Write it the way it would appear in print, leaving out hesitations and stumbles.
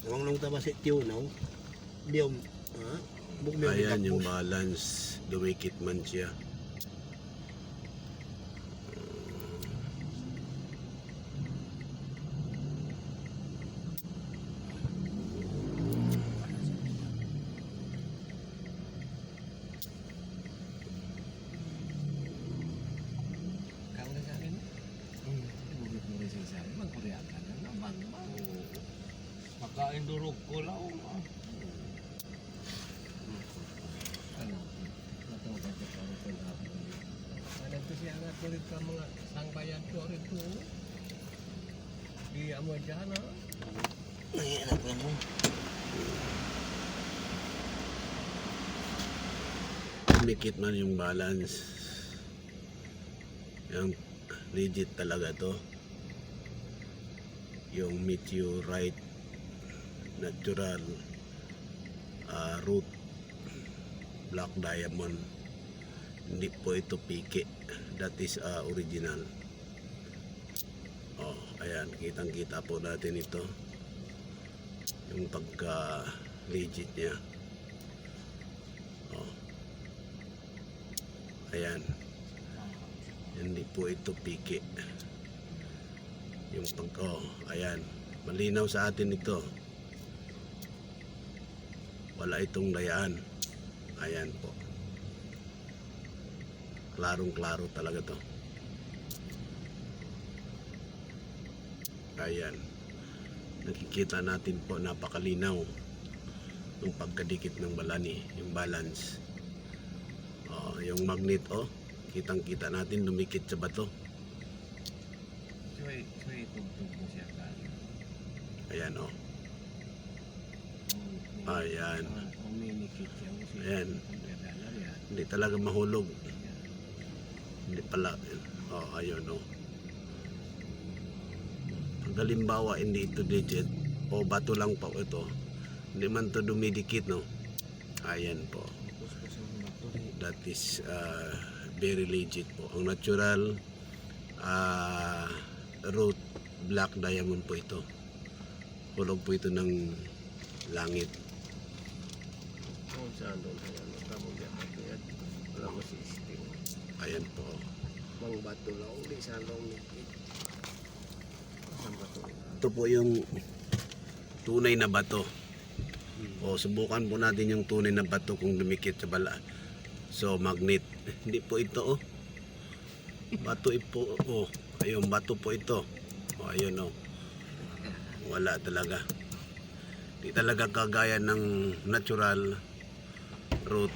Ang nang taba si Tiunaw. Biyom. Ha? Bukbiyom. Ayan yung balance. Dumikit man siya. Makain durog ko lang. Nagkasiyangat ko rin ka mga sangbayan ko rin ko. Di amo dyan ha. Nangyayalap lang mo. Dumikit man yung balance. Yung legit talaga to. Yung meteorite natural root black diamond, hindi po ito piki. That is original. Oh, ayan, kitang kita po natin ito, yung pagka legit niya. Oh, ayan, hindi po ito piki. Yung ayan, malinaw sa atin ito. Wala itong layaan. Ayan po. Klarong-klaro talaga to. Ayan. Nakikita natin po, napakalinaw yung pagkadikit ng balani, yung balance. Yung magnet, kitang-kita natin dumikit sa bato. Tugtog mo siya ka. Ayan, ayan. Uminikit siya. Ayan. Hindi talaga mahulog. Hindi pala. Ayun, Pag halimbawa hindi ito digit o bato lang po ito, hindi man to dumidikit, ayan po. That is very legit po. Ang natural root black diamond po ito. Hulog po ito ng langit. Kung saan doon kaya nagkamugyan at wala mo system. Ayan po. Mang bato lang, di saan lang nikit. Ang bato. Ito po yung tunay na bato. Subukan po natin yung tunay na bato kung dumikit sa bala. So magnet. Hindi po ito, bato po. Ayun, bato po ito. Ayun, wala talaga. Di talaga kagaya ng natural root